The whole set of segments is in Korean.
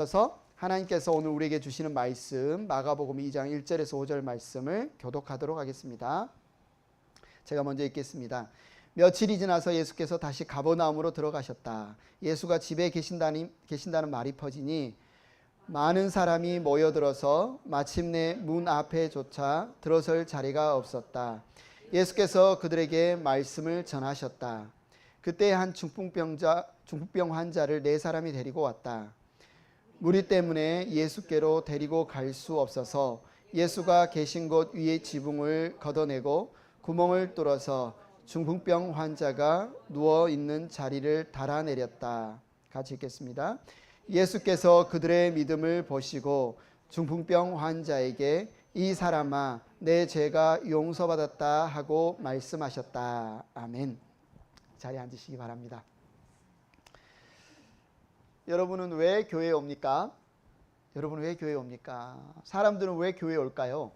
그래서 하나님께서 오늘 우리에게 주시는 말씀 마가복음 2장 1절에서 5절 말씀을 교독하도록 하겠습니다. 제가 먼저 읽겠습니다. 며칠이 지나서 예수께서 다시 가버나움으로 들어가셨다. 예수가 집에 계신다는 말이 퍼지니 많은 사람이 모여들어서 마침내 문 앞에조차 들어설 자리가 없었다. 예수께서 그들에게 말씀을 전하셨다. 그때 한 중풍병 환자를 4사람이 데리고 왔다. 무리 때문에 예수께로 데리고 갈 수 없어서 예수가 계신 곳 위의 지붕을 걷어내고 구멍을 뚫어서 중풍병 환자가 누워있는 자리를 달아내렸다. 같이 읽겠습니다. 예수께서 그들의 믿음을 보시고 중풍병 환자에게 이 사람아 내 죄가 용서받았다 하고 말씀하셨다. 아멘. 자리에 앉으시기 바랍니다. 여러분은 왜 교회에 옵니까? 여러분은 왜 교회에 옵니까? 사람들은 왜 교회에 올까요?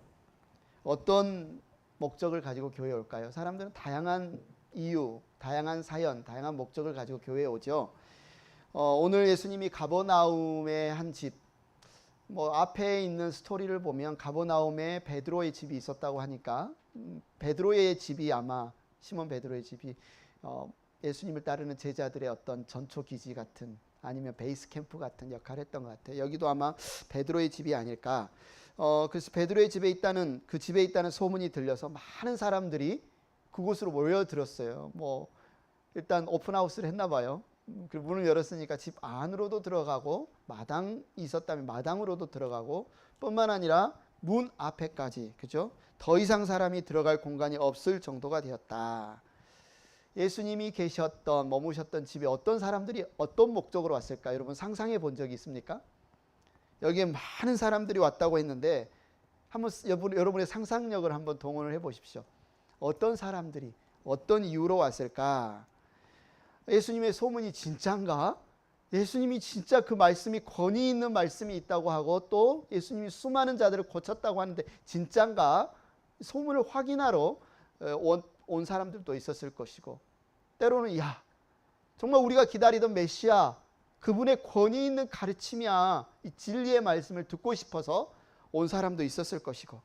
어떤 목적을 가지고 교회에 올까요? 사람들은 다양한 이유, 다양한 사연, 다양한 목적을 가지고 교회에 오죠. 오늘 예수님이 가버나움의 한 집, 앞에 있는 스토리를 보면 가버나움에 베드로의 집이 있었다고 하니까 베드로의 집이 아마 시몬 베드로의 집이 예수님을 따르는 제자들의 어떤 전초 기지 같은 아니면 베이스 캠프 같은 역할을 했던 것 같아요. 여기도 아마 베드로의 집이 아닐까. 그래서 베드로의 집에 있다는 그 집에 있다는 소문이 들려서 많은 사람들이 그곳으로 모여들었어요. 일단 오픈하우스를 했나 봐요. 그 문을 열었으니까 집 안으로도 들어가고 마당이 있었다면 마당으로도 들어가고 뿐만 아니라 문 앞에까지, 그죠? 더 이상 사람이 들어갈 공간이 없을 정도가 되었다. 예수님이 머무셨던 집에 어떤 사람들이 어떤 목적으로 왔을까? 여러분 상상해 본 적이 있습니까? 여기에 많은 사람들이 왔다고 했는데 한번 여러분의 상상력을 한번 동원을 해 보십시오. 어떤 사람들이 어떤 이유로 왔을까? 예수님의 소문이 진짜인가? 예수님이 진짜 그 말씀이 권위 있는 말씀이 있다고 하고 또 예수님이 수많은 자들을 고쳤다고 하는데 진짜인가? 소문을 확인하러 온 사람들도 있었을 것이고 때로는 정말 우리가 기다리던 메시아 그분의 권위 있는 가르침이야 이 진리의 말씀을 듣고 싶어서 온 사람도 있었을 것이고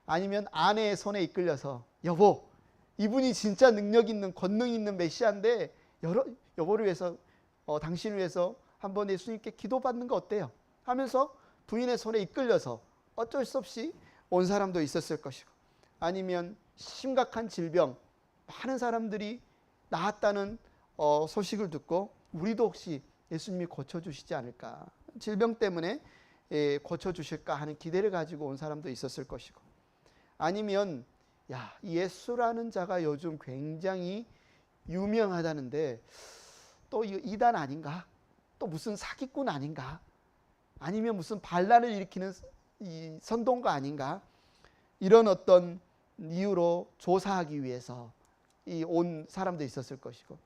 아니면 아내의 손에 이끌려서 여보 이분이 진짜 능력 있는 권능 있는 메시아인데 여보를 위해서 당신을 위해서 한번 예수님께 기도받는 거 어때요? 하면서 부인의 손에 이끌려서 어쩔 수 없이 온 사람도 있었을 것이고 아니면 심각한 질병 많은 사람들이 나았다는 소식을 듣고 우리도 혹시 예수님이 고쳐주시지 않을까 질병 때문에 고쳐주실까 하는 기대를 가지고 온 사람도 있었을 것이고 아니면 예수라는 자가 요즘 굉장히 유명하다는데 또 이단 아닌가? 또 무슨 사기꾼 아닌가? 아니면 무슨 반란을 일으키는 이 선동가 아닌가? 이런 어떤 이유로 조사하기 위해서 온 사람도 있었을 것이고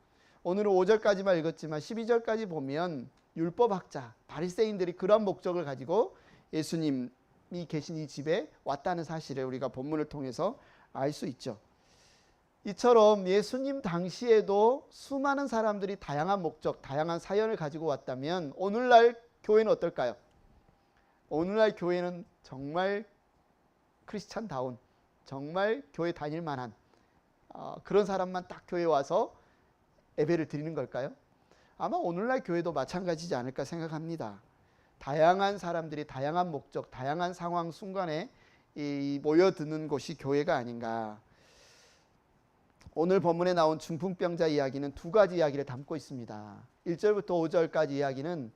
오늘은 5절까지만 읽었지만 12절까지 보면 율법학자, 바리새인들이 그런 목적을 가지고 예수님이 계신 이 집에 왔다는 사실을 우리가 본문을 통해서 알 수 있죠. 이처럼 예수님 당시에도 수많은 사람들이 다양한 목적, 다양한 사연을 가지고 왔다면 오늘날 교회는 어떨까요? 오늘날 교회는 정말 크리스찬다운 정말 교회 다닐 만한 그런 사람만 딱 교회에 와서 예배를 드리는 걸까요? 아마 오늘날 교회도 마찬가지지 않을까 생각합니다. 다양한 사람들이 다양한 목적, 다양한 상황 순간에 모여드는 곳이 교회가 아닌가. 오늘 본문에 나온 중풍병자 이야기는 2가지 이야기를 담고 있습니다. 1절부터 5절까지 이야기는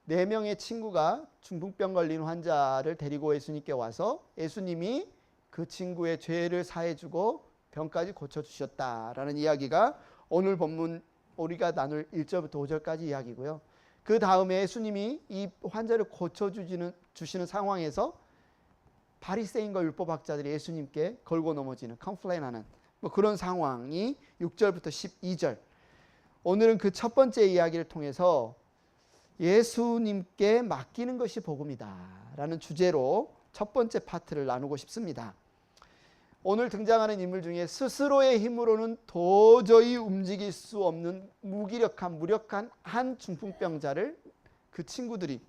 4명의 친구가 중풍병 걸린 환자를 데리고 예수님께 와서 예수님이 그 친구의 죄를 사해주고 병까지 고쳐주셨다라는 이야기가 오늘 본문 우리가 나눌 1절부터 5절까지 이야기고요. 그 다음에 예수님이 이 환자를 고쳐주시는 상황에서 바리새인과 율법학자들이 예수님께 걸고 넘어지는 컴플레인하는 그런 상황이 6절부터 12절. 오늘은 그 첫 번째 이야기를 통해서 예수님께 맡기는 것이 복음이다 라는 주제로 첫 번째 파트를 나누고 싶습니다. 오늘 등장하는 인물 중에 스스로의 힘으로는 도저히 움직일 수 없는 무기력한 한 중풍병자를 그 친구들이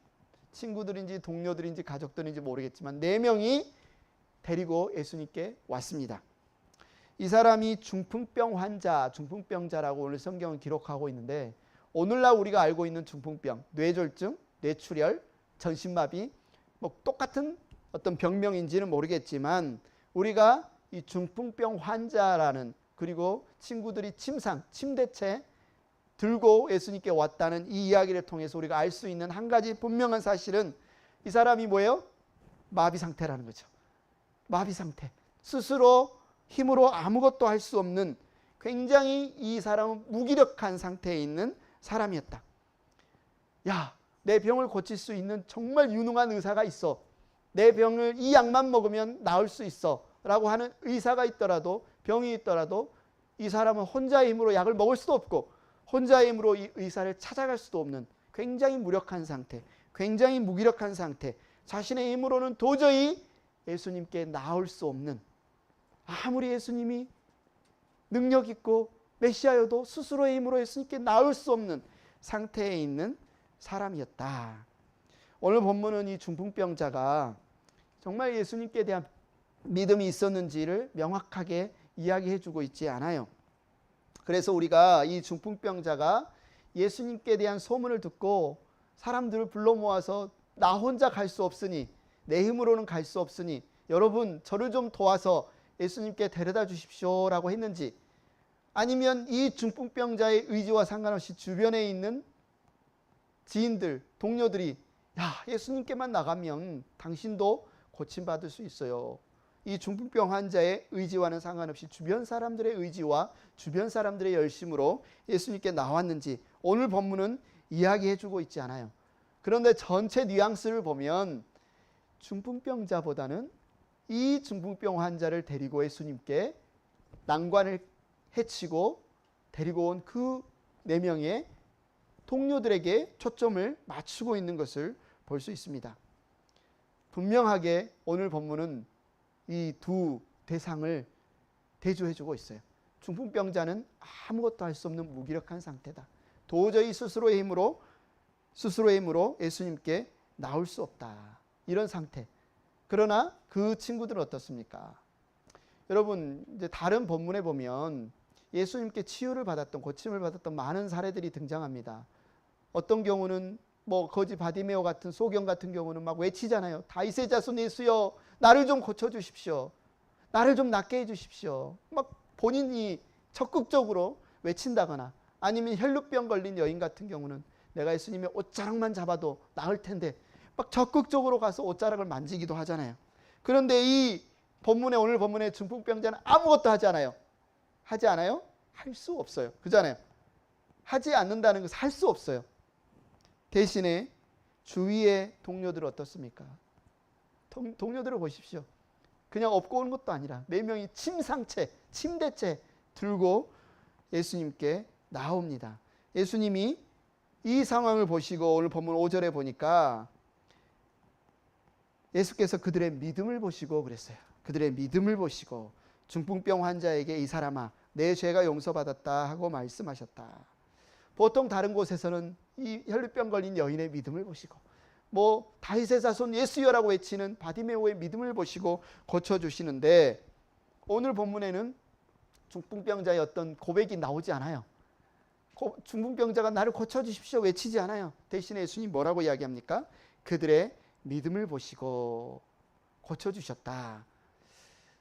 친구들인지 동료들인지 가족들인지 모르겠지만 4명이 데리고 예수님께 왔습니다. 이 사람이 중풍병 환자, 중풍병자라고 오늘 성경은 기록하고 있는데 오늘날 우리가 알고 있는 중풍병, 뇌졸중, 뇌출혈, 전신마비 뭐 똑같은 어떤 병명인지는 모르겠지만 우리가 이 중풍병 환자라는 그리고 친구들이 침대채 들고 예수님께 왔다는 이 이야기를 통해서 우리가 알 수 있는 한 가지 분명한 사실은 이 사람이 뭐예요? 마비 상태라는 거죠. 마비 상태. 스스로 힘으로 아무것도 할 수 없는 굉장히 이 사람은 무기력한 상태에 있는 사람이었다. 야, 내 병을 고칠 수 있는 정말 유능한 의사가 있어. 내 병을 이 약만 먹으면 나을 수 있어. 라고 하는 의사가 있더라도 병이 있더라도 이 사람은 혼자의 힘으로 약을 먹을 수도 없고 혼자의 힘으로 이 의사를 찾아갈 수도 없는 굉장히 무력한 상태, 굉장히 무기력한 상태, 자신의 힘으로는 도저히 예수님께 나올 수 없는 아무리 예수님이 능력 있고 메시아여도 스스로의 힘으로 예수님께 나올 수 없는 상태에 있는 사람이었다. 오늘 본문은 이 중풍병자가 정말 예수님께 대한 믿음이 있었는지를 명확하게 이야기해 주고 있지 않아요. 그래서 우리가 이 중풍병자가 예수님께 대한 소문을 듣고 사람들을 불러 모아서 나 혼자 갈 수 없으니 내 힘으로는 갈 수 없으니 여러분 저를 좀 도와서 예수님께 데려다 주십시오 라고 했는지 아니면 이 중풍병자의 의지와 상관없이 주변에 있는 지인들, 동료들이 야 예수님께만 나가면 당신도 고침받을 수 있어요. 이 중풍병 환자의 의지와는 상관없이 주변 사람들의 의지와 주변 사람들의 열심으로 예수님께 나왔는지 오늘 본문은 이야기해 주고 있지 않아요. 그런데 전체 뉘앙스를 보면 중풍병자보다는 이 중풍병 환자를 데리고 예수님께 난관을 해치고 데리고 온 그 4명의 동료들에게 초점을 맞추고 있는 것을 볼 수 있습니다. 분명하게 오늘 본문은 이 두 대상을 대조해 주고 있어요. 중풍병자는 아무것도 할 수 없는 무기력한 상태다. 도저히 스스로의 힘으로 예수님께 나올 수 없다. 이런 상태. 그러나 그 친구들은 어떻습니까? 여러분 이제 다른 본문에 보면 예수님께 치유를 받았던 고침을 받았던 많은 사례들이 등장합니다. 어떤 경우는 뭐 거지 바디메오 같은 소경 같은 경우는 막 외치잖아요. 다윗의 자손 예수여 나를 좀 고쳐주십시오. 나를 좀 낫게 해주십시오. 막 본인이 적극적으로 외친다거나 아니면 혈루병 걸린 여인 같은 경우는 내가 예수님의 옷자락만 잡아도 나을 텐데 막 적극적으로 가서 옷자락을 만지기도 하잖아요. 그런데 이 오늘 본문의 중풍병자는 아무것도 하지 않아요. 하지 않아요? 할 수 없어요. 그잖아요. 하지 않는다는 것은 할 수 없어요. 대신에 주위의 동료들은 어떻습니까? 동료들을 보십시오. 그냥 업고 오는 것도 아니라 4명이 침대채 들고 예수님께 나옵니다. 예수님이 이 상황을 보시고 오늘 본문 5절에 보니까 예수께서 그들의 믿음을 보시고 그랬어요. 그들의 믿음을 보시고 중풍병 환자에게 이 사람아 내 죄가 용서받았다 하고 말씀하셨다. 보통 다른 곳에서는 이 혈루병 걸린 여인의 믿음을 보시고 뭐 다윗의 자손 예수여라고 외치는 바디메오의 믿음을 보시고 고쳐주시는데 오늘 본문에는 중풍병자의 어떤 고백이 나오지 않아요. 중풍병자가 나를 고쳐주십시오 외치지 않아요. 대신에 예수님 뭐라고 이야기합니까? 그들의 믿음을 보시고 고쳐주셨다.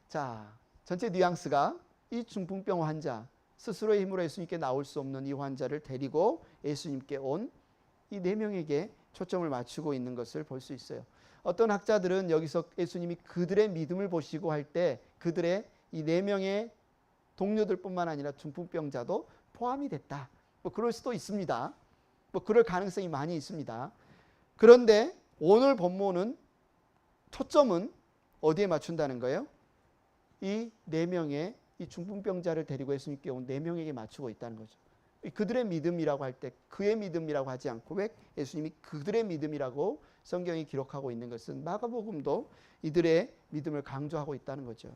자, 전체 뉘앙스가 이 중풍병 환자 스스로의 힘으로 예수님께 나올 수 없는 이 환자를 데리고 예수님께 온 이 4명에게 초점을 맞추고 있는 것을 볼 수 있어요. 어떤 학자들은 여기서 예수님이 그들의 믿음을 보시고 할 때 그들의 이 4명의 동료들뿐만 아니라 중풍병자도 포함이 됐다. 뭐 그럴 수도 있습니다. 뭐 그럴 가능성이 많이 있습니다. 그런데 오늘 본문은 초점은 어디에 맞춘다는 거예요? 이 4명의 이 중풍병자를 데리고 예수님께 온 4명에게 맞추고 있다는 거죠. 그들의 믿음이라고 할 때 그의 믿음이라고 하지 않고 왜 예수님이 그들의 믿음이라고 성경이 기록하고 있는 것은 마가복음도 이들의 믿음을 강조하고 있다는 거죠.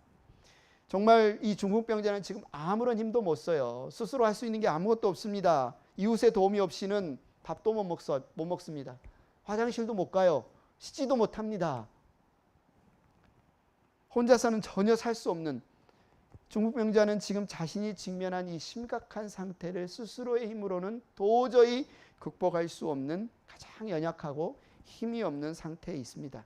정말 이 중풍병자는 지금 아무런 힘도 못 써요. 스스로 할 수 있는 게 아무것도 없습니다. 이웃의 도움이 없이는 밥도 못 먹습니다. 화장실도 못 가요. 씻지도 못합니다. 혼자서는 전혀 살 수 없는 중풍병자는 지금 자신이 직면한 이 심각한 상태를 스스로의 힘으로는 도저히 극복할 수 없는 가장 연약하고 힘이 없는 상태에 있습니다.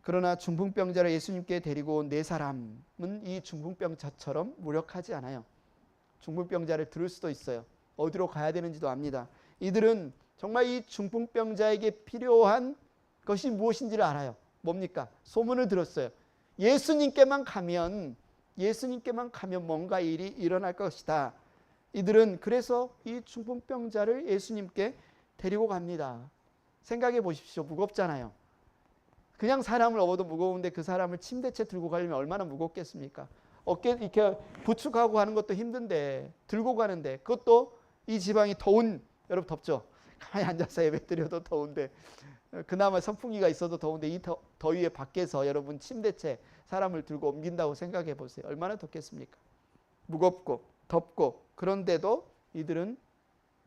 그러나 중풍병자를 예수님께 데리고 온 네 사람은 이 중풍병자처럼 무력하지 않아요. 중풍병자를 들을 수도 있어요. 어디로 가야 되는지도 압니다. 이들은 정말 이 중풍병자에게 필요한 것이 무엇인지를 알아요. 뭡니까? 소문을 들었어요. 예수님께만 가면 뭔가 일이 일어날 것이다. 이들은 그래서 이 중풍병자를 예수님께 데리고 갑니다. 생각해 보십시오. 무겁잖아요. 그냥 사람을 업어도 무거운데 그 사람을 침대째 들고 가려면 얼마나 무겁겠습니까? 어깨 이렇게 부축하고 하는 것도 힘든데 들고 가는데, 그것도 이 지방이 더운, 여러분 덥죠? 가만히 앉아서 예배 드려도 더운데, 그나마 선풍기가 있어도 더운데 이 더위에 밖에서 여러분 침대째 사람을 들고 옮긴다고 생각해 보세요. 얼마나 덥겠습니까? 무겁고 덥고, 그런데도 이들은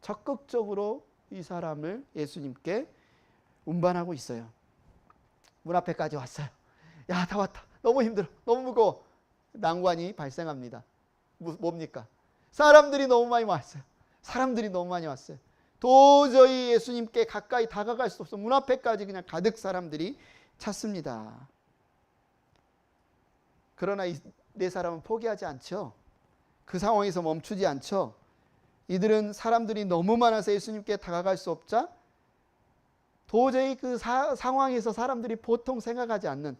적극적으로 이 사람을 예수님께 운반하고 있어요. 문 앞에까지 왔어요. 야, 다 왔다. 너무 힘들어. 너무 무거워. 난관이 발생합니다. 뭡니까? 사람들이 너무 많이 왔어요. 도저히 예수님께 가까이 다가갈 수 없어. 문 앞에까지 그냥 가득 사람들이 찼습니다. 그러나 이 네 사람은 포기하지 않죠. 그 상황에서 멈추지 않죠. 이들은 사람들이 너무 많아서 예수님께 다가갈 수 없자 도저히 그 상황에서 사람들이 보통 생각하지 않는,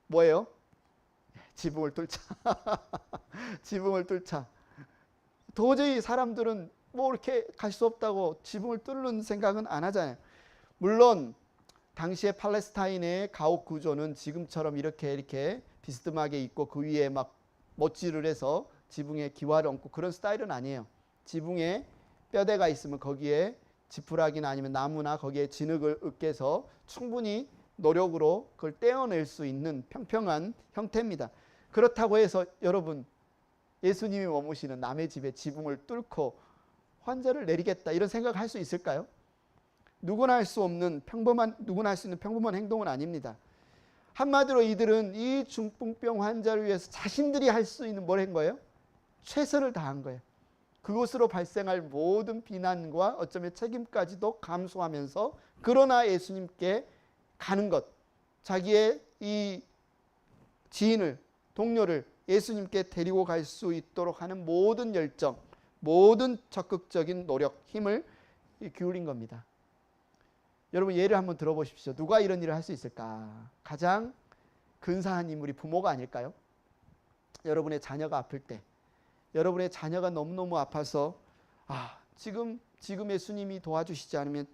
뭐예요? 지붕을 뚫자. 지붕을 뚫자. 도저히 사람들은 뭐 이렇게 갈 수 없다고 지붕을 뚫는 생각은 안 하잖아요. 물론 당시의 팔레스타인의 가옥 구조는 지금처럼 이렇게 비스듬하게 있고 그 위에 막 못질을 해서 지붕에 기와를 얹고 그런 스타일은 아니에요. 지붕에 뼈대가 있으면 거기에 지푸라기나 아니면 나무나 거기에 진흙을 으깨서 충분히 노력으로 그걸 떼어낼 수 있는 평평한 형태입니다. 그렇다고 해서 여러분, 예수님이 머무시는 남의 집에 지붕을 뚫고 환자를 내리겠다 이런 생각을 할 수 있을까요? 누구나 할 수 있는 평범한 행동은 아닙니다. 한마디로 이들은 이 중풍병 환자를 위해서 자신들이 할 수 있는 뭘 한 거예요? 최선을 다한 거예요. 그것으로 발생할 모든 비난과 어쩌면 책임까지도 감수하면서, 그러나 예수님께 가는 것, 자기의 이 지인을, 동료를 예수님께 데리고 갈 수 있도록 하는 모든 열정, 모든 적극적인 노력, 힘을 기울인 겁니다. 여러분, 예를 한번 들어보십시오. 누가 이런 일을 할 수 있을까? 가장 근사한 인물이 부모가 아닐까요? 여러분의 자녀가 아플 때, 여러분의 자녀가 너무너무 아파서 지금 예수님이 도와주시지 않으면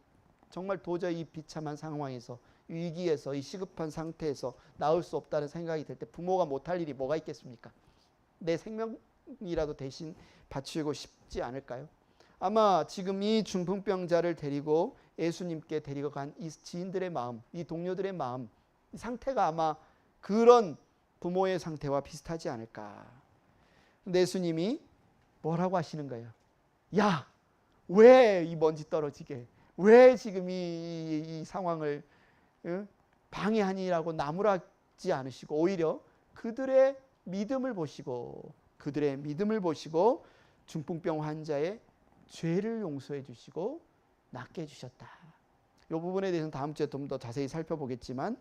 정말 도저히 이 비참한 상황에서, 위기에서, 이 시급한 상태에서 나올 수 없다는 생각이 들 때 부모가 못할 일이 뭐가 있겠습니까? 내 생명이라도 대신 바치고 싶지 않을까요? 아마 지금 이 중풍병자를 데리고 예수님께 데리고 간 이 지인들의 마음, 이 동료들의 마음, 이 상태가 아마 그런 부모의 상태와 비슷하지 않을까. 근데 예수님이 뭐라고 하시는 거예요? 야, 왜 이 먼지 떨어지게, 왜 지금 이 상황을 방해하니라고 나무라지 않으시고, 오히려 그들의 믿음을 보시고 중풍병 환자의 죄를 용서해 주시고 낫게 해주셨다. 이 부분에 대해서는 다음 주에 좀 더 자세히 살펴보겠지만,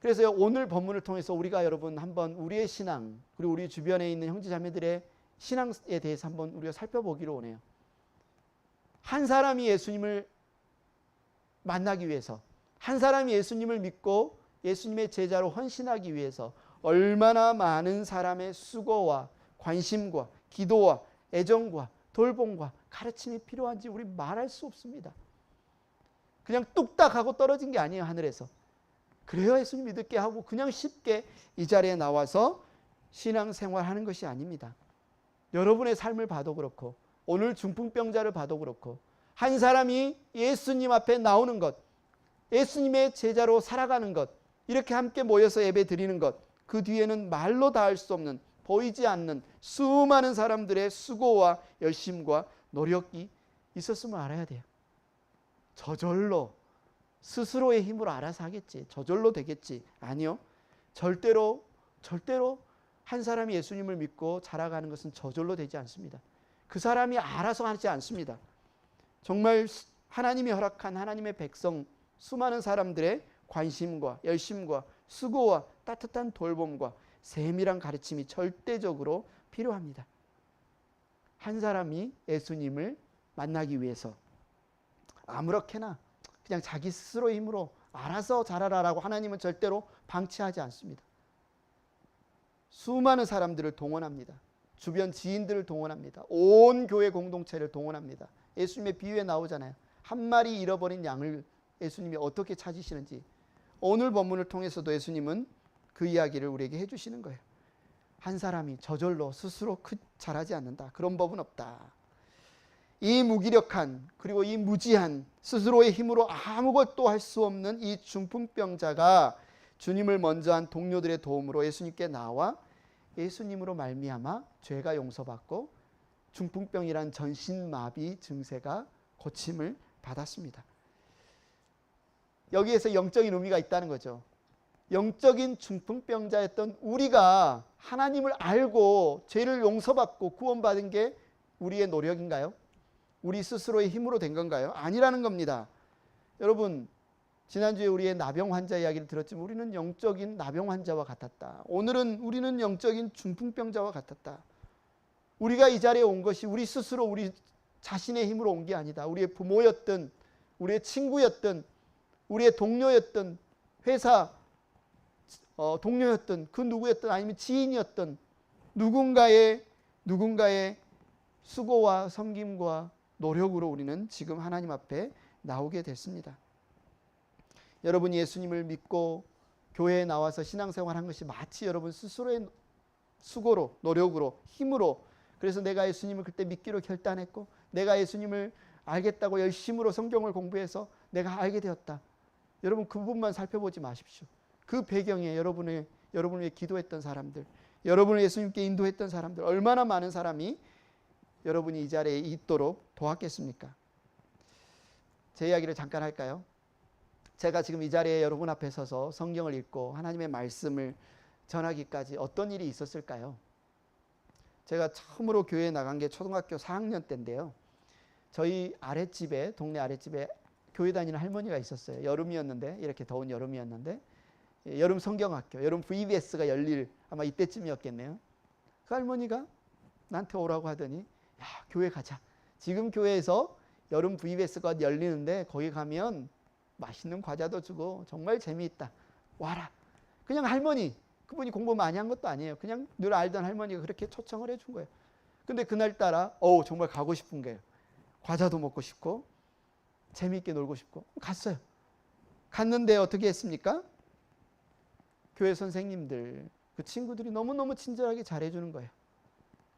그래서 오늘 본문을 통해서 우리가 여러분 한번 우리의 신앙, 그리고 우리 주변에 있는 형제자매들의 신앙에 대해서 한번 우리가 살펴보기로 원해요. 한 사람이 예수님을 만나기 위해서, 한 사람이 예수님을 믿고 예수님의 제자로 헌신하기 위해서 얼마나 많은 사람의 수고와 관심과 기도와 애정과 돌봄과 가르침이 필요한지 우리 말할 수 없습니다. 그냥 뚝딱 하고 떨어진 게 아니에요, 하늘에서. 그래요, 예수님 믿을게 하고 그냥 쉽게 이 자리에 나와서 신앙생활하는 것이 아닙니다. 여러분의 삶을 봐도 그렇고, 오늘 중풍병자를 봐도 그렇고, 한 사람이 예수님 앞에 나오는 것, 예수님의 제자로 살아가는 것, 이렇게 함께 모여서 예배 드리는 것, 그 뒤에는 말로 다 할 수 없는, 보이지 않는 수많은 사람들의 수고와 열심과 노력이 있었음을 알아야 돼요. 저절로 스스로의 힘으로 알아서 하겠지. 저절로 되겠지. 아니요. 절대로 한 사람이 예수님을 믿고 자라가는 것은 저절로 되지 않습니다. 그 사람이 알아서 하지 않습니다. 정말 하나님이 허락한 하나님의 백성 수많은 사람들의 관심과 열심과 수고와 따뜻한 돌봄과 세밀한 가르침이 절대적으로 필요합니다. 한 사람이 예수님을 만나기 위해서 아무렇게나 그냥 자기 스스로의 힘으로 알아서 자라라라고 하나님은 절대로 방치하지 않습니다. 수많은 사람들을 동원합니다. 주변 지인들을 동원합니다. 온 교회 공동체를 동원합니다. 예수님의 비유에 나오잖아요. 한 마리 잃어버린 양을 예수님이 어떻게 찾으시는지 오늘 본문을 통해서도 예수님은 그 이야기를 우리에게 해주시는 거예요. 한 사람이 저절로 스스로 자라지 않는다. 그런 법은 없다. 이 무기력한 그리고 이 무지한 스스로의 힘으로 아무것도 할 수 없는 이 중풍병자가 주님을 먼저 한 동료들의 도움으로 예수님께 나와 예수님으로 말미암아 죄가 용서받고 중풍병이란 전신마비 증세가 고침을 받았습니다. 여기에서 영적인 의미가 있다는 거죠. 영적인 중풍병자였던 우리가 하나님을 알고 죄를 용서받고 구원받은 게 우리의 노력인가요? 우리 스스로의 힘으로 된 건가요? 아니라는 겁니다. 여러분, 지난주에 우리의 나병 환자 이야기를 들었지만 우리는 영적인 나병 환자와 같았다. 오늘은 우리는 영적인 중풍병자와 같았다. 우리가 이 자리에 온 것이 우리 스스로 우리 자신의 힘으로 온 게 아니다. 우리의 부모였든 우리의 친구였든 우리의 동료였든 회사 동료였든 그 누구였든 아니면 지인이었든 누군가의 수고와 섬김과 노력으로 우리는 지금 하나님 앞에 나오게 됐습니다. 여러분이 예수님을 믿고 교회에 나와서 신앙생활한 것이 마치 여러분 스스로의 수고로 노력으로 힘으로 그래서 내가 예수님을 그때 믿기로 결단했고 내가 예수님을 알겠다고 열심으로 성경을 공부해서 내가 알게 되었다. 여러분 그 부분만 살펴보지 마십시오. 그 배경에 여러분을 위해 기도했던 사람들, 여러분을 예수님께 인도했던 사람들, 얼마나 많은 사람이 여러분이 이 자리에 있도록 도왔겠습니까? 제 이야기를 잠깐 할까요? 제가 지금 이 자리에 여러분 앞에 서서 성경을 읽고 하나님의 말씀을 전하기까지 어떤 일이 있었을까요? 제가 처음으로 교회에 나간 게 초등학교 4학년 때인데요. 저희 아랫집에 동네 아랫집에 교회 다니는 할머니가 있었어요. 여름이었는데 이렇게 더운 여름이었는데 여름 성경학교, 여름 VBS가 열릴 아마 이때쯤이었겠네요. 그 할머니가 나한테 오라고 하더니 야 교회 가자. 지금 교회에서 여름 VBS가 열리는데 거기 가면 맛있는 과자도 주고 정말 재미있다. 와라. 그냥 할머니, 그분이 공부 많이 한 것도 아니에요. 그냥 늘 알던 할머니가 그렇게 초청을 해준 거예요. 근데 그날따라 정말 가고 싶은 거예요. 과자도 먹고 싶고 재미있게 놀고 싶고 갔어요. 갔는데 어떻게 했습니까? 교회 선생님들, 그 친구들이 너무너무 친절하게 잘해주는 거예요.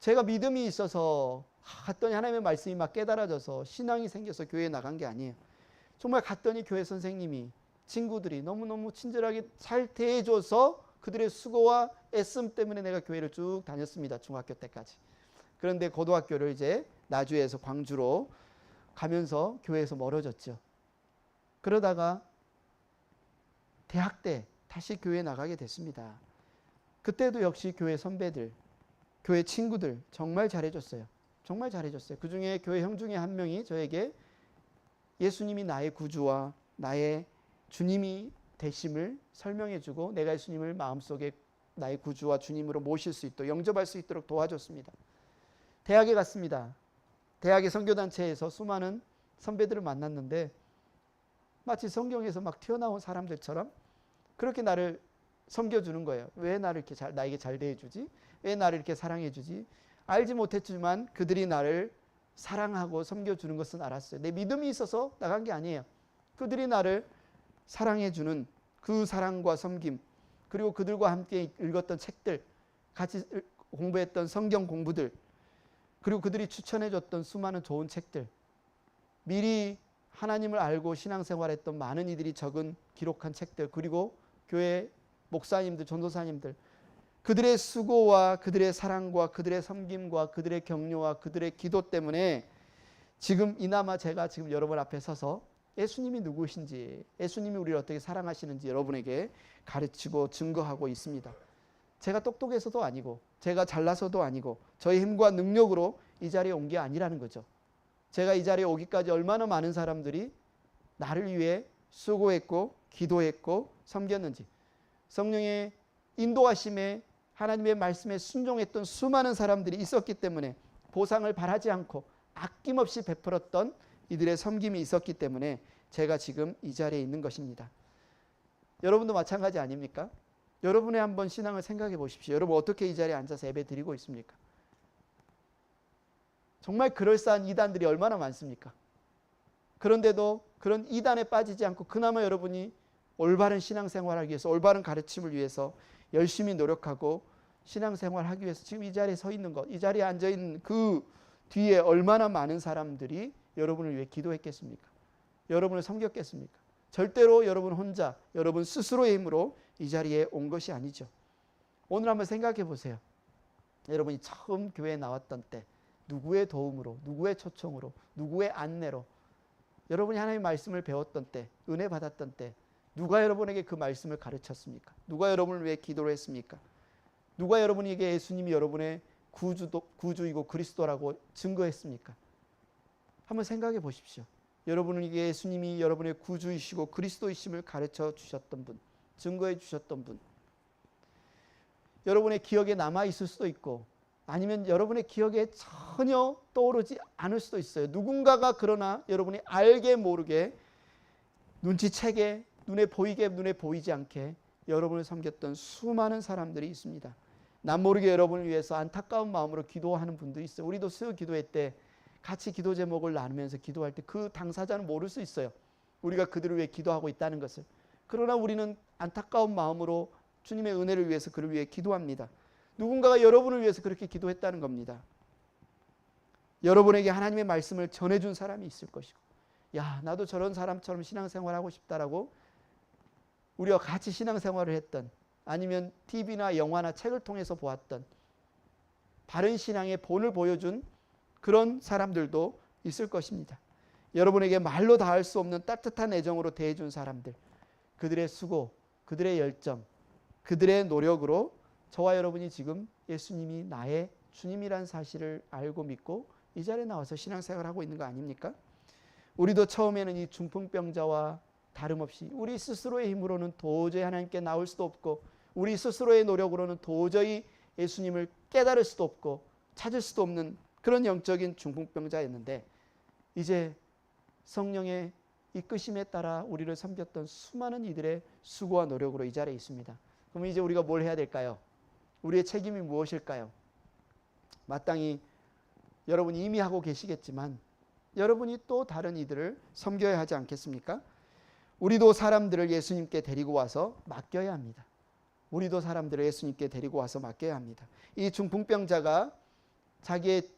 제가 믿음이 있어서 갔더니 하나님의 말씀이 막 깨달아져서 신앙이 생겨서 교회에 나간 게 아니에요. 정말 갔더니 교회 선생님이 친구들이 너무너무 친절하게 잘 대해줘서 그들의 수고와 애씀 때문에 내가 교회를 쭉 다녔습니다. 중학교 때까지. 그런데 고등학교를 이제 나주에서 광주로 가면서 교회에서 멀어졌죠. 그러다가 대학 때 다시 교회에 나가게 됐습니다. 그때도 역시 교회 선배들, 교회 친구들 정말 잘해줬어요. 정말 잘해줬어요. 그중에 교회 형 중에 한 명이 저에게 예수님이 나의 구주와 나의 주님이 되심을 설명해주고 내가 예수님을 마음속에 나의 구주와 주님으로 모실 수 있도록 영접할 수 있도록 도와줬습니다. 대학에 갔습니다. 대학의 선교단체에서 수많은 선배들을 만났는데 마치 성경에서 막 튀어나온 사람들처럼 그렇게 나를 섬겨주는 거예요. 왜 나를 이렇게 나에게 잘 대해주지? 왜 나를 이렇게 사랑해주지? 알지 못했지만 그들이 나를 사랑하고 섬겨주는 것은 알았어요. 내 믿음이 있어서 나간 게 아니에요. 그들이 나를 사랑해주는 그 사랑과 섬김, 그리고 그들과 함께 읽었던 책들, 같이 공부했던 성경 공부들, 그리고 그들이 추천해줬던 수많은 좋은 책들, 미리 하나님을 알고 신앙생활했던 많은 이들이 적은 기록한 책들, 그리고 교회 목사님들, 전도사님들, 그들의 수고와 그들의 사랑과 그들의 섬김과 그들의 격려와 그들의 기도 때문에 지금 이나마 제가 지금 여러분 앞에 서서 예수님이 누구신지, 예수님이 우리를 어떻게 사랑하시는지 여러분에게 가르치고 증거하고 있습니다. 제가 똑똑해서도 아니고 제가 잘나서도 아니고 저의 힘과 능력으로 이 자리에 온 게 아니라는 거죠. 제가 이 자리에 오기까지 얼마나 많은 사람들이 나를 위해 수고했고 기도했고 섬겼는지, 성령의 인도하심에 하나님의 말씀에 순종했던 수많은 사람들이 있었기 때문에, 보상을 바라지 않고 아낌없이 베풀었던 이들의 섬김이 있었기 때문에 제가 지금 이 자리에 있는 것입니다. 여러분도 마찬가지 아닙니까? 여러분의 한번 신앙을 생각해 보십시오. 여러분 어떻게 이 자리에 앉아서 예배 드리고 있습니까? 정말 그럴싸한 이단들이 얼마나 많습니까? 그런데도 그런 이단에 빠지지 않고 그나마 여러분이 올바른 신앙생활하기 위해서, 올바른 가르침을 위해서 열심히 노력하고 신앙생활하기 위해서 지금 이 자리에 서 있는 것, 이 자리에 앉아있는 그 뒤에 얼마나 많은 사람들이 여러분을 위해 기도했겠습니까? 여러분을 섬겼겠습니까? 절대로 여러분 혼자, 여러분 스스로의 힘으로 이 자리에 온 것이 아니죠. 오늘 한번 생각해 보세요. 여러분이 처음 교회에 나왔던 때 누구의 도움으로, 누구의 초청으로, 누구의 안내로 여러분이 하나님의 말씀을 배웠던 때, 은혜 받았던 때 누가 여러분에게 그 말씀을 가르쳤습니까? 누가 여러분을 위해 기도를 했습니까? 누가 여러분에게 예수님이 여러분의 구주이고 그리스도라고 증거했습니까? 한번 생각해 보십시오. 여러분에게 예수님이 여러분의 구주이시고 그리스도이심을 가르쳐 주셨던 분, 증거해 주셨던 분, 여러분의 기억에 남아 있을 수도 있고 아니면 여러분의 기억에 전혀 떠오르지 않을 수도 있어요. 누군가가 그러나 여러분이 알게 모르게 눈치채게, 눈에 보이게 눈에 보이지 않게 여러분을 섬겼던 수많은 사람들이 있습니다. 남 모르게 여러분을 위해서 안타까운 마음으로 기도하는 분들이 있어요. 우리도 수요 기도회 때 같이 기도 제목을 나누면서 기도할 때 그 당사자는 모를 수 있어요. 우리가 그들을 위해 기도하고 있다는 것을. 그러나 우리는 안타까운 마음으로 주님의 은혜를 위해서 그를 위해 기도합니다. 누군가가 여러분을 위해서 그렇게 기도했다는 겁니다. 여러분에게 하나님의 말씀을 전해준 사람이 있을 것이고, 야, 나도 저런 사람처럼 신앙생활하고 싶다라고 우리와 같이 신앙생활을 했던, 아니면 TV나 영화나 책을 통해서 보았던 바른 신앙의 본을 보여준 그런 사람들도 있을 것입니다. 여러분에게 말로 다 할 수 없는 따뜻한 애정으로 대해준 사람들, 그들의 수고, 그들의 열정, 그들의 노력으로 저와 여러분이 지금 예수님이 나의 주님이라는 사실을 알고 믿고 이 자리에 나와서 신앙생활을 하고 있는 거 아닙니까? 우리도 처음에는 이 중풍병자와 다름없이 우리 스스로의 힘으로는 도저히 하나님께 나올 수도 없고, 우리 스스로의 노력으로는 도저히 예수님을 깨달을 수도 없고 찾을 수도 없는 그런 영적인 중풍병자였는데, 이제 성령의 이끄심에 따라 우리를 섬겼던 수많은 이들의 수고와 노력으로 이 자리에 있습니다. 그럼 이제 우리가 뭘 해야 될까요? 우리의 책임이 무엇일까요? 마땅히 여러분이 이미 하고 계시겠지만 여러분이 또 다른 이들을 섬겨야 하지 않겠습니까? 우리도 사람들을 예수님께 데리고 와서 맡겨야 합니다. 우리도 사람들을 예수님께 데리고 와서 맡겨야 합니다. 이 중풍병자가 자기의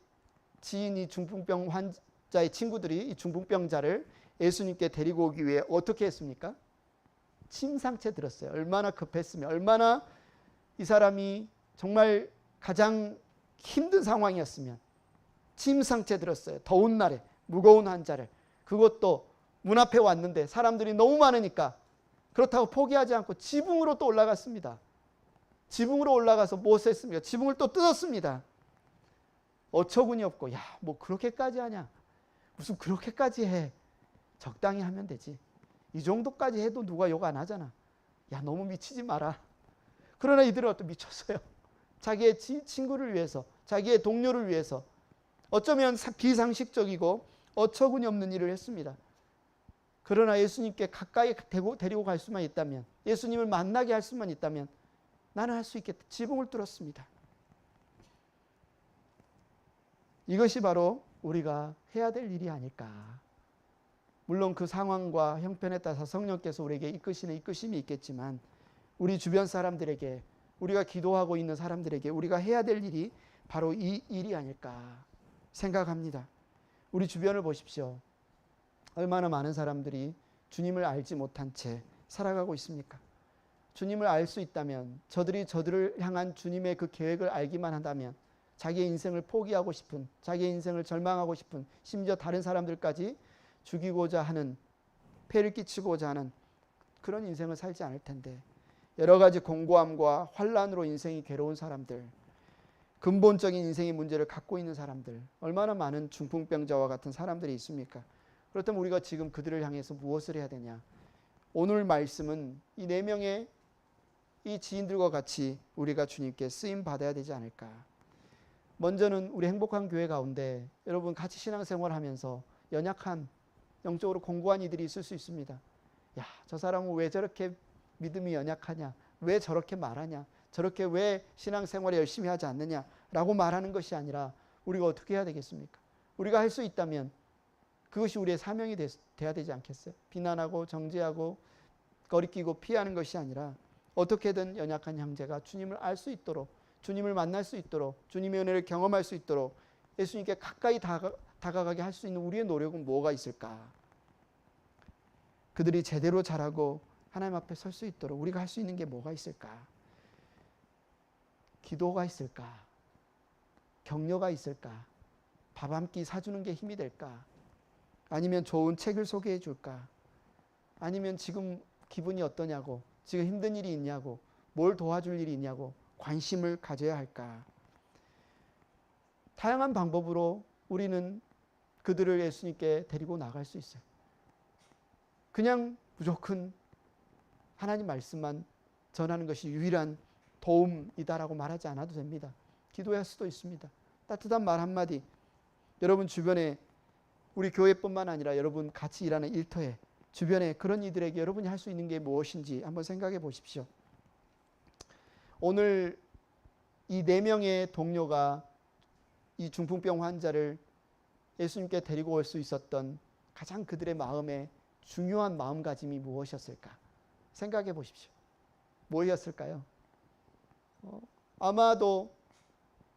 지인이 중풍병 환자의 친구들이 이 중풍병자를 예수님께 데리고 오기 위해 어떻게 했습니까? 침상채 들었어요. 얼마나 급했으면, 얼마나 이 사람이 정말 가장 힘든 상황이었으면 침상채 들었어요. 더운 날에 무거운 환자를, 그것도 문 앞에 왔는데 사람들이 너무 많으니까 그렇다고 포기하지 않고 지붕으로 또 올라갔습니다. 지붕으로 올라가서 무엇을 했습니까? 지붕을 또 뜯었습니다. 어처구니 없고, 야, 뭐 그렇게까지 하냐? 무슨 그렇게까지 해? 적당히 하면 되지. 이 정도까지 해도 누가 욕 안 하잖아. 야, 너무 미치지 마라. 그러나 이들은 또 미쳤어요. 자기의 친구를 위해서, 자기의 동료를 위해서 어쩌면 비상식적이고 어처구니 없는 일을 했습니다. 그러나 예수님께 가까이 데리고 갈 수만 있다면, 예수님을 만나게 할 수만 있다면 나는 할 수 있겠다. 지붕을 뚫었습니다. 이것이 바로 우리가 해야 될 일이 아닐까. 물론 그 상황과 형편에 따라서 성령께서 우리에게 이끄시는 이끄심이 있겠지만, 우리 주변 사람들에게, 우리가 기도하고 있는 사람들에게 우리가 해야 될 일이 바로 이 일이 아닐까 생각합니다. 우리 주변을 보십시오. 얼마나 많은 사람들이 주님을 알지 못한 채 살아가고 있습니까? 주님을 알 수 있다면, 저들을 향한 주님의 그 계획을 알기만 한다면 자기의 인생을 포기하고 싶은, 자기의 인생을 절망하고 싶은, 심지어 다른 사람들까지 죽이고자 하는 폐를 끼치고자 하는 그런 인생을 살지 않을 텐데, 여러 가지 공고함과 환란으로 인생이 괴로운 사람들, 근본적인 인생의 문제를 갖고 있는 사람들, 얼마나 많은 중풍병자와 같은 사람들이 있습니까? 그렇다면 우리가 지금 그들을 향해서 무엇을 해야 되냐? 오늘 말씀은 이 4명의 이 지인들과 같이 우리가 주님께 쓰임 받아야 되지 않을까? 먼저는 우리 행복한 교회 가운데 여러분 같이 신앙생활하면서 연약한, 영적으로 공고한 이들이 있을 수 있습니다. 야, 저 사람은 왜 저렇게 믿음이 연약하냐? 왜 저렇게 말하냐? 저렇게 왜 신앙생활을 열심히 하지 않느냐라고 말하는 것이 아니라 우리가 어떻게 해야 되겠습니까? 우리가 할 수 있다면 그것이 우리의 사명이 돼야 되지 않겠어요? 비난하고 정죄하고 거리끼고 피하는 것이 아니라 어떻게든 연약한 형제가 주님을 알 수 있도록, 주님을 만날 수 있도록, 주님의 은혜를 경험할 수 있도록 예수님께 가까이 다가가게 할 수 있는 우리의 노력은 뭐가 있을까? 그들이 제대로 자라고 하나님 앞에 설 수 있도록 우리가 할 수 있는 게 뭐가 있을까? 기도가 있을까? 격려가 있을까? 밥 한 끼 사주는 게 힘이 될까? 아니면 좋은 책을 소개해 줄까? 아니면 지금 기분이 어떠냐고, 지금 힘든 일이 있냐고, 뭘 도와줄 일이 있냐고 관심을 가져야 할까? 다양한 방법으로 우리는 그들을 예수님께 데리고 나갈 수 있어요. 그냥 무조건 하나님 말씀만 전하는 것이 유일한 도움이다라고 말하지 않아도 됩니다. 기도할 수도 있습니다. 따뜻한 말 한마디, 여러분 주변에, 우리 교회뿐만 아니라 여러분 같이 일하는 일터에, 주변에 그런 이들에게 여러분이 할 수 있는 게 무엇인지 한번 생각해 보십시오. 오늘 이 4명의 동료가 이 중풍병 환자를 예수님께 데리고 올 수 있었던 가장 그들의 마음에 중요한 마음가짐이 무엇이었을까? 생각해 보십시오. 뭐였을까요? 아마도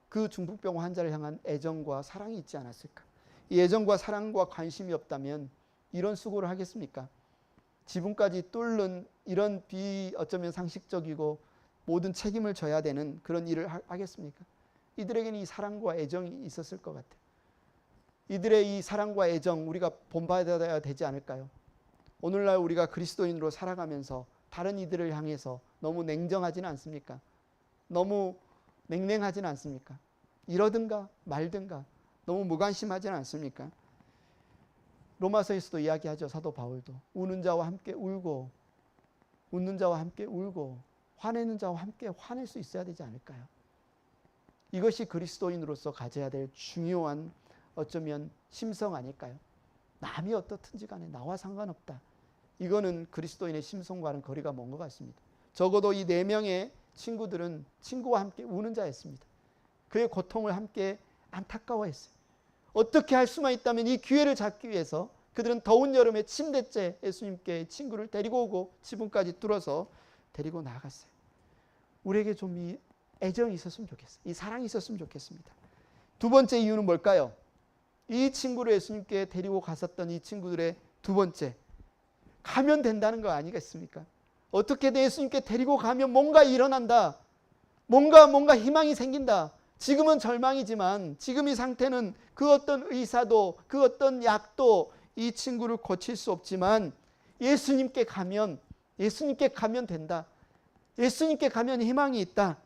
그 중풍병 환자를 향한 애정과 사랑이 있지 않았을까? 이 애정과 사랑과 관심이 없다면 이런 수고를 하겠습니까? 지붕까지 뚫는 이런 어쩌면 상식적이고 모든 책임을 져야 되는 그런 일을 하겠습니까? 이들에게는 이 사랑과 애정이 있었을 것 같아요. 이들의 이 사랑과 애정 우리가 본받아야 되지 않을까요? 오늘날 우리가 그리스도인으로 살아가면서 다른 이들을 향해서 너무 냉정하지는 않습니까? 너무 냉랭하지는 않습니까? 이러든가 말든가 너무 무관심하지는 않습니까? 로마서에서도 이야기하죠. 사도 바울도 우는 자와 함께 울고 웃는 자와 함께 울고 화내는 자와 함께 화낼 수 있어야 되지 않을까요? 이것이 그리스도인으로서 가져야 될 중요한 어쩌면 심성 아닐까요? 남이 어떻든지 간에 나와 상관없다. 이거는 그리스도인의 심성과는 거리가 먼 것 같습니다. 적어도 이 4명의 친구들은 친구와 함께 우는 자였습니다. 그의 고통을 함께 안타까워했어요. 어떻게 할 수만 있다면 이 기회를 잡기 위해서 그들은 더운 여름에 침대째 예수님께 친구를 데리고 오고 지붕까지 뚫어서 데리고 나갔어요. 우리에게 좀 이 애정이 있었으면 좋겠어요. 이 사랑이 있었으면 좋겠습니다. 두 번째 이유는 뭘까요? 이 친구를 예수님께 데리고 갔었던 이 친구들의 두 번째, 가면 된다는 거 아니겠습니까? 어떻게든 예수님께 데리고 가면 뭔가 일어난다. 뭔가 희망이 생긴다. 지금은 절망이지만 지금 이 상태는 그 어떤 의사도 그 어떤 약도 이 친구를 고칠 수 없지만 예수님께 가면 된다. 예수님께 가면 희망이 있다.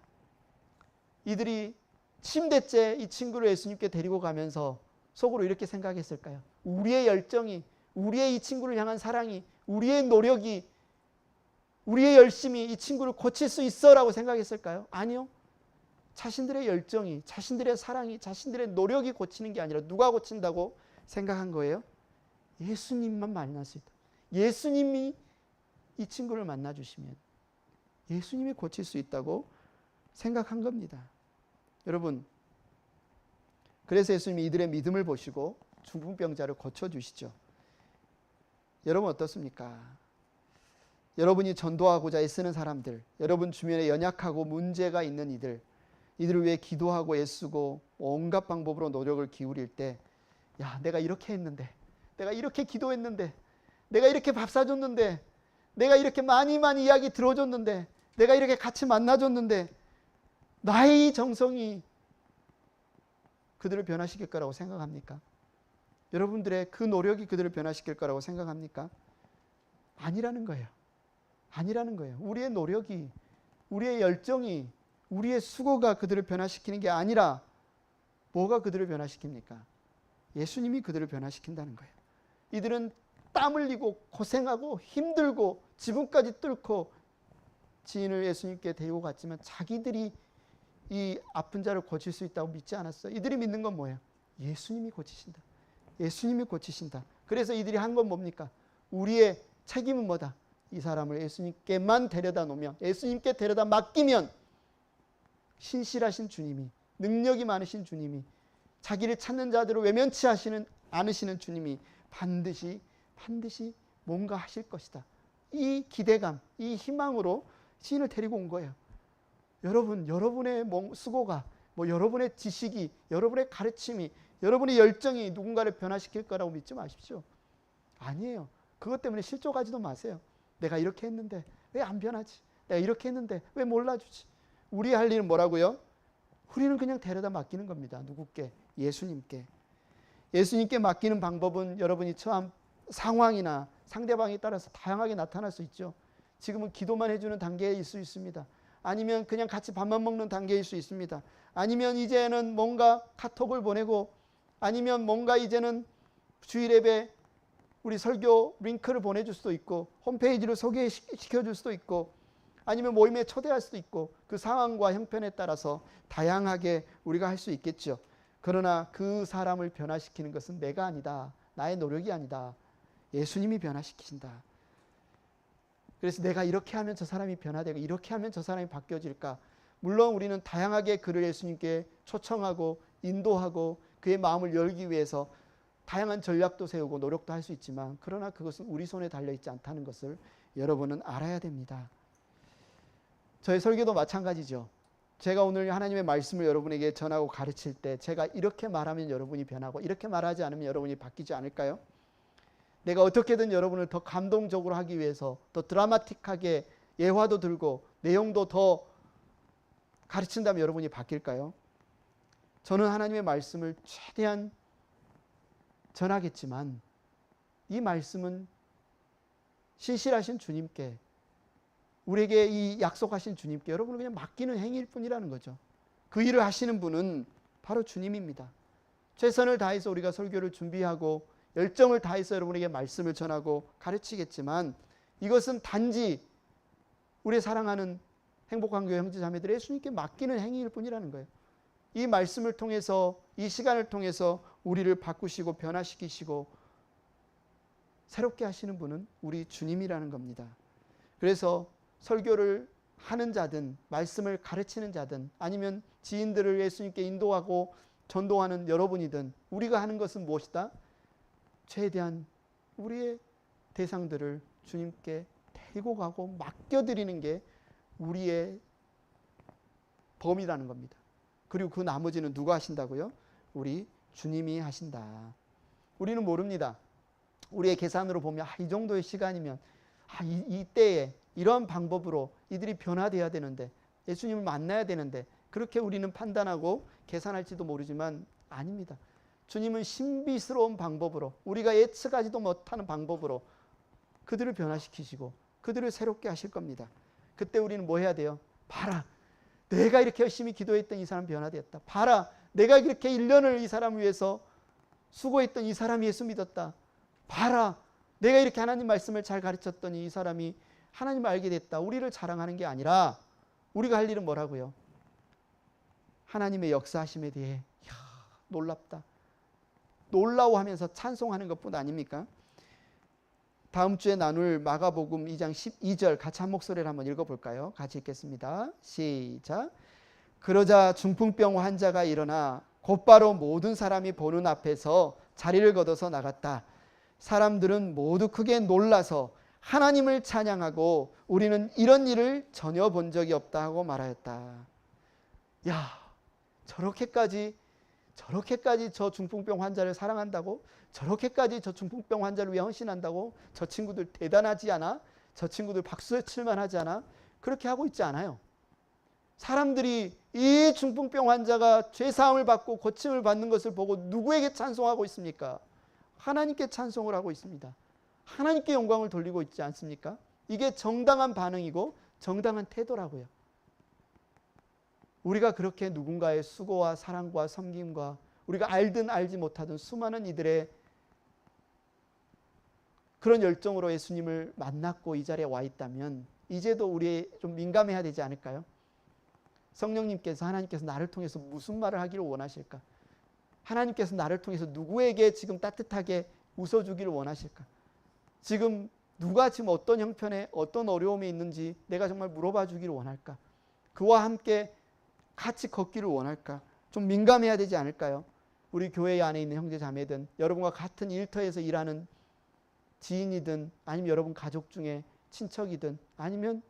이들이 침대째 이 친구를 예수님께 데리고 가면서 속으로 이렇게 생각했을까요? 우리의 열정이, 우리의 이 친구를 향한 사랑이, 우리의 노력이, 우리의 열심이 이 친구를 고칠 수 있어라고 생각했을까요? 아니요. 자신들의 열정이, 자신들의 사랑이, 자신들의 노력이 고치는 게 아니라 누가 고친다고 생각한 거예요? 예수님만 만날 수 있다. 예수님이 이 친구를 만나주시면 예수님이 고칠 수 있다고 생각한 겁니다. 여러분, 그래서 예수님이 이들의 믿음을 보시고 중풍병자를 고쳐주시죠. 여러분 어떻습니까? 여러분이 전도하고자 애쓰는 사람들, 여러분 주변에 연약하고 문제가 있는 이들을 위해 기도하고 애쓰고 온갖 방법으로 노력을 기울일 때, 야, 내가 이렇게 했는데, 내가 이렇게 기도했는데, 내가 이렇게 밥 사줬는데, 내가 이렇게 많이 이야기 들어줬는데, 내가 이렇게 같이 만나줬는데, 나의 이 정성이 그들을 변화시킬 거라고 생각합니까? 여러분들의 그 노력이 그들을 변화시킬 거라고 생각합니까? 아니라는 거예요. 아니라는 거예요. 우리의 노력이, 우리의 열정이, 우리의 수고가 그들을 변화시키는 게 아니라 뭐가 그들을 변화시킵니까? 예수님이 그들을 변화시킨다는 거예요. 이들은 땀 흘리고 고생하고 힘들고 지붕까지 뚫고 지인을 예수님께 데리고 갔지만 자기들이 이 아픈 자를 고칠 수 있다고 믿지 않았어요. 이들이 믿는 건 뭐예요? 예수님이 고치신다. 예수님이 고치신다. 그래서 이들이 한 건 뭡니까? 우리의 책임은 뭐다? 이 사람을 예수님께만 데려다 놓으면, 예수님께 데려다 맡기면 신실하신 주님이, 능력이 많으신 주님이, 자기를 찾는 자들을 외면치 않으시는 주님이 반드시 뭔가 하실 것이다. 이 기대감, 이 희망으로 시인을 데리고 온 거예요. 여러분, 여러분의 수고가, 여러분의 지식이, 여러분의 가르침이, 여러분의 열정이 누군가를 변화시킬 거라고 믿지 마십시오. 아니에요. 그것 때문에 실족하지도 마세요. 내가 이렇게 했는데 왜 안 변하지? 내가 이렇게 했는데 왜 몰라주지? 우리 할 일은 뭐라고요? 우리는 그냥 데려다 맡기는 겁니다. 누구께? 예수님께. 예수님께 맡기는 방법은 여러분이 처한 상황이나 상대방에 따라서 다양하게 나타날 수 있죠. 지금은 기도만 해주는 단계일 수 있습니다. 아니면 그냥 같이 밥만 먹는 단계일 수 있습니다. 아니면 이제는 뭔가 카톡을 보내고, 아니면 뭔가 이제는 주일 예배 우리 설교 링크를 보내줄 수도 있고, 홈페이지를 소개시켜줄 수도 있고, 아니면 모임에 초대할 수도 있고, 그 상황과 형편에 따라서 다양하게 우리가 할 수 있겠죠. 그러나 그 사람을 변화시키는 것은 내가 아니다. 나의 노력이 아니다. 예수님이 변화시키신다. 그래서 내가 이렇게 하면 저 사람이 변화되고 이렇게 하면 저 사람이 바뀌어질까? 물론 우리는 다양하게 그를 예수님께 초청하고 인도하고 그의 마음을 열기 위해서 다양한 전략도 세우고 노력도 할 수 있지만, 그러나 그것은 우리 손에 달려있지 않다는 것을 여러분은 알아야 됩니다. 저의 설교도 마찬가지죠. 제가 오늘 하나님의 말씀을 여러분에게 전하고 가르칠 때 제가 이렇게 말하면 여러분이 변하고 이렇게 말하지 않으면 여러분이 바뀌지 않을까요? 내가 어떻게든 여러분을 더 감동적으로 하기 위해서 더 드라마틱하게 예화도 들고 내용도 더 가르친다면 여러분이 바뀔까요? 저는 하나님의 말씀을 최대한 전하겠지만 이 말씀은 신실하신 주님께, 우리에게 이 약속하신 주님께 여러분을 그냥 맡기는 행위일 뿐이라는 거죠. 그 일을 하시는 분은 바로 주님입니다. 최선을 다해서 우리가 설교를 준비하고 열정을 다해서 여러분에게 말씀을 전하고 가르치겠지만, 이것은 단지 우리 사랑하는 행복한 교회 형제자매들의 예수님께 맡기는 행위일 뿐이라는 거예요. 이 말씀을 통해서, 이 시간을 통해서 우리를 바꾸시고 변화시키시고 새롭게 하시는 분은 우리 주님이라는 겁니다. 그래서 설교를 하는 자든 말씀을 가르치는 자든 아니면 지인들을 예수님께 인도하고 전도하는 여러분이든 우리가 하는 것은 무엇이다? 최대한 우리의 대상들을 주님께 데리고 가고 맡겨드리는 게 우리의 범위라는 겁니다. 그리고 그 나머지는 누가 하신다고요? 우리 주님이 하신다. 우리는 모릅니다. 우리의 계산으로 보면 이 정도의 시간이면 이때에 이런 방법으로 이들이 변화되어야 되는데, 예수님을 만나야 되는데, 그렇게 우리는 판단하고 계산할지도 모르지만 아닙니다. 주님은 신비스러운 방법으로, 우리가 예측하지도 못하는 방법으로 그들을 변화시키시고 그들을 새롭게 하실 겁니다. 그때 우리는 뭐 해야 돼요? 봐라, 내가 이렇게 열심히 기도했던 이 사람 변화되었다. 봐라, 내가 이렇게 1년을 이 사람을 위해서 수고했던 이 사람이 예수 믿었다. 봐라, 내가 이렇게 하나님 말씀을 잘 가르쳤더니 이 사람이 하나님을 알게 됐다. 우리를 자랑하는 게 아니라 우리가 할 일은 뭐라고요? 하나님의 역사하심에 대해 놀랍다, 놀라워하면서 찬송하는 것뿐 아닙니까? 다음 주에 나눌 마가복음 2장 12절 같이 한 목소리를 한번 읽어볼까요? 같이 읽겠습니다. 시작. 그러자 중풍병 환자가 일어나 곧바로 모든 사람이 보는 앞에서 자리를 걷어서 나갔다. 사람들은 모두 크게 놀라서 하나님을 찬양하고 우리는 이런 일을 전혀 본 적이 없다 하고 말하였다. 야, 저렇게까지 저 중풍병 환자를 사랑한다고? 저렇게까지 저 중풍병 환자를 위해 헌신한다고? 저 친구들 대단하지 않아? 저 친구들 박수 칠만 하지 않아? 그렇게 하고 있지 않아요. 사람들이 이 중풍병 환자가 죄사함을 받고 고침을 받는 것을 보고 누구에게 찬송하고 있습니까? 하나님께 찬송을 하고 있습니다. 하나님께 영광을 돌리고 있지 않습니까? 이게 정당한 반응이고 정당한 태도라고요. 우리가 그렇게 누군가의 수고와 사랑과 섬김과 우리가 알든 알지 못하든 수많은 이들의 그런 열정으로 예수님을 만났고 이 자리에 와 있다면 이제도 우리 좀 민감해야 되지 않을까요? 성령님께서, 하나님께서 나를 통해서 무슨 말을 하기를 원하실까? 하나님께서 나를 통해서 누구에게 지금 따뜻하게 웃어주기를 원하실까? 지금 누가 지금 어떤 형편에 어떤 어려움이 있는지 내가 정말 물어봐 주기를 원할까? 그와 함께 같이 걷기를 원할까? 좀 민감해야 되지 않을까요? 우리 교회 안에 있는 형제 자매든 여러분과 같은 일터에서 일하는 지인이든 아니면 여러분 가족 중에 친척이든 아니면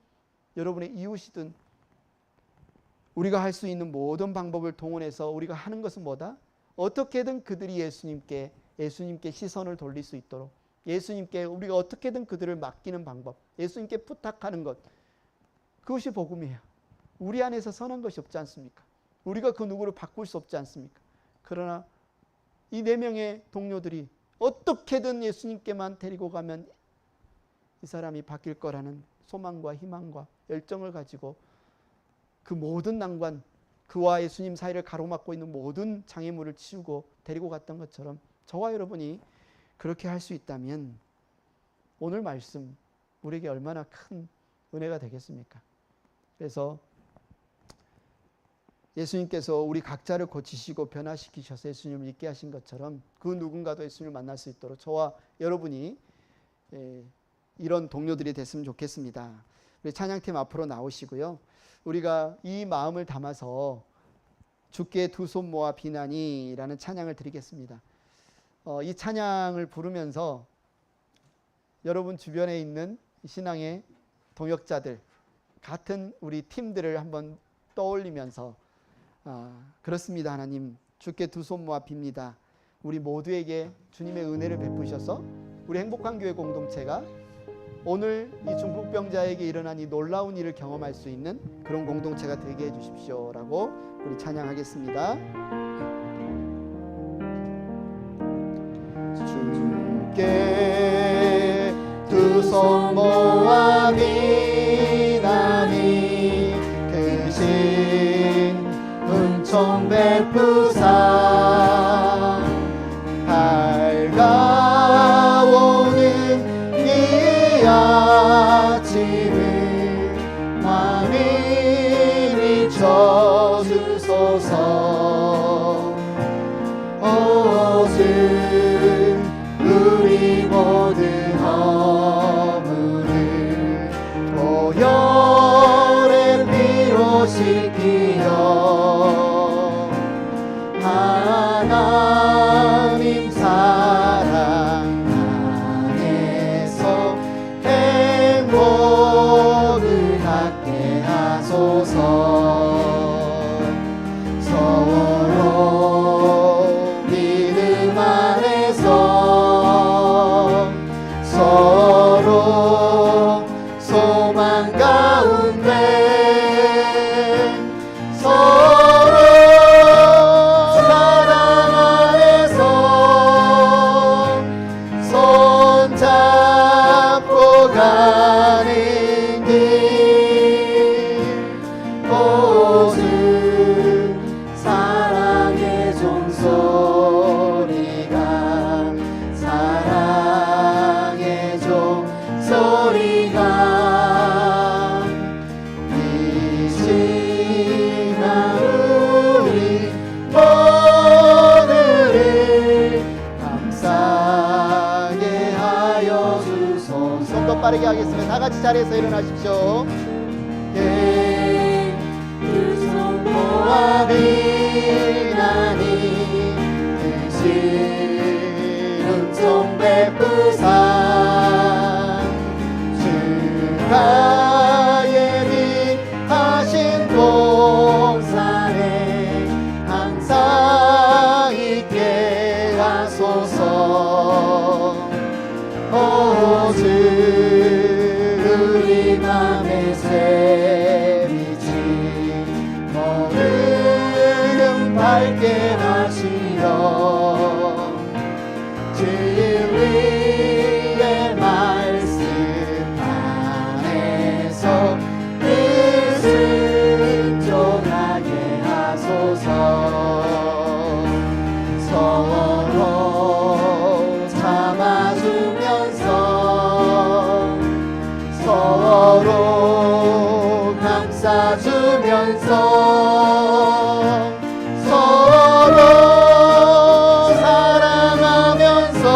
여러분의 이웃이든 우리가 할 수 있는 모든 방법을 동원해서 우리가 하는 것은 뭐다? 어떻게든 그들이 예수님께 시선을 돌릴 수 있도록 예수님께 우리가 어떻게든 그들을 맡기는 방법, 예수님께 부탁하는 것, 그것이 복음이에요. 우리 안에서 선한 것이 없지 않습니까? 우리가 그 누구를 바꿀 수 없지 않습니까? 그러나 이 4명의 동료들이 어떻게든 예수님께만 데리고 가면 이 사람이 바뀔 거라는 소망과 희망과 열정을 가지고 그 모든 난관, 그와 예수님 사이를 가로막고 있는 모든 장애물을 치우고 데리고 갔던 것처럼 저와 여러분이 그렇게 할 수 있다면 오늘 말씀 우리에게 얼마나 큰 은혜가 되겠습니까? 그래서 예수님께서 우리 각자를 고치시고 변화시키셔서 예수님을 있게 하신 것처럼 그 누군가도 예수님을 만날 수 있도록 저와 여러분이 이런 동료들이 됐으면 좋겠습니다. 우리 찬양팀 앞으로 나오시고요. 우리가 이 마음을 담아서 주께 두 손 모아 비나니라는 찬양을 드리겠습니다. 이 찬양을 부르면서 여러분 주변에 있는 신앙의 동역자들, 같은 우리 팀들을 한번 떠올리면서 그렇습니다. 하나님, 주께 두 손 모아 빕니다. 우리 모두에게 주님의 은혜를 베푸셔서 우리 행복한 교회 공동체가 오늘 이 중풍병자에게 일어난 이 놀라운 일을 경험할 수 있는 그런 공동체가 되게 해주십시오라고 우리 찬양하겠습니다. 주께 두 손 모아 비나니 크신 은총 베푸사 밝아오는 이 아침을 많이 비춰주소서. 오늘 우리 모든 허물을 보혈의 피로 씻기어 하나님 사랑 안에서 행복을 갖게 하소서. 서로 믿음 안에서 서로 소망 가운데 서로 사랑 안에서 손잡고 가는 길 모든 사랑의 종소리가 사랑의 종소리가 이 시간 우리 모두를 감싸게 하여 주소서. 좀 더 빠르게 하겠습니다. 다 같이 자리에서 일어나십시오. 두 손 모아 비나니 크신 은총 베푸사 주가 예비하신 동산에 항상 있게 하소서. 오직 우리 맘에 새 빛이 모든 밝게 하시어 진리 서로 감싸주면서 서로 사랑하면서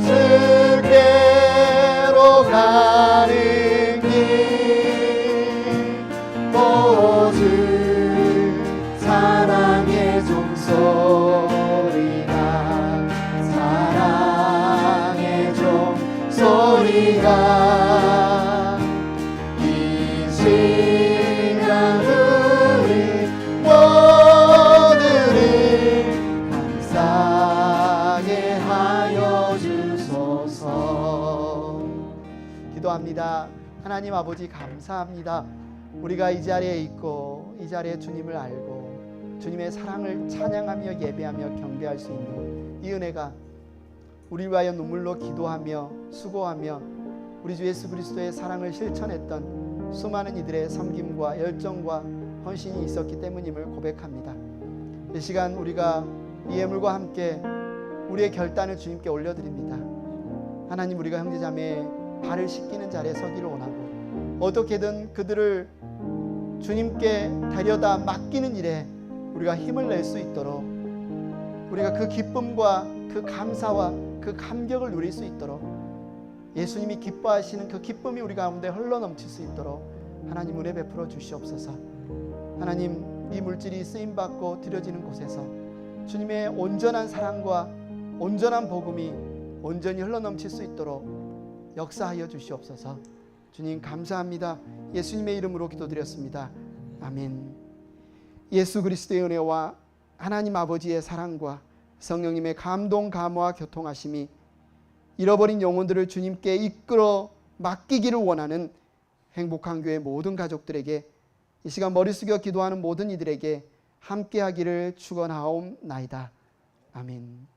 주께로 가는 길 모든 사랑의 종소리가 사랑의 종소리가 이 시간 우리 모두를 감사하게 하여 주소서. 기도합니다. 하나님 아버지 감사합니다. 우리가 이 자리에 있고 이 자리에 주님을 알고 주님의 사랑을 찬양하며 예배하며 경배할 수 있는 이 은혜가 우리를 위하여 눈물로 기도하며 수고하며 우리 주 예수 그리스도의 사랑을 실천했던 수많은 이들의 섬김과 열정과 헌신이 있었기 때문임을 고백합니다. 이 시간 우리가 이 예물과 함께 우리의 결단을 주님께 올려드립니다. 하나님, 우리가 형제자매의 발을 씻기는 자리에 서기를 원하고 어떻게든 그들을 주님께 데려다 맡기는 일에 우리가 힘을 낼 수 있도록, 우리가 그 기쁨과 그 감사와 그 감격을 누릴 수 있도록, 예수님이 기뻐하시는 그 기쁨이 우리 가운데 흘러넘칠 수 있도록 하나님 은혜 베풀어 주시옵소서. 하나님, 이 물질이 쓰임받고 드려지는 곳에서 주님의 온전한 사랑과 온전한 복음이 온전히 흘러넘칠 수 있도록 역사하여 주시옵소서. 주님 감사합니다. 예수님의 이름으로 기도드렸습니다. 아멘. 예수 그리스도의 은혜와 하나님 아버지의 사랑과 성령님의 감동, 감화와 교통하심이 잃어버린 영혼들을 주님께 이끌어 맡기기를 원하는 행복한 교회 모든 가족들에게, 이 시간 머리 숙여 기도하는 모든 이들에게 함께하기를 축원하옵나이다. 아멘.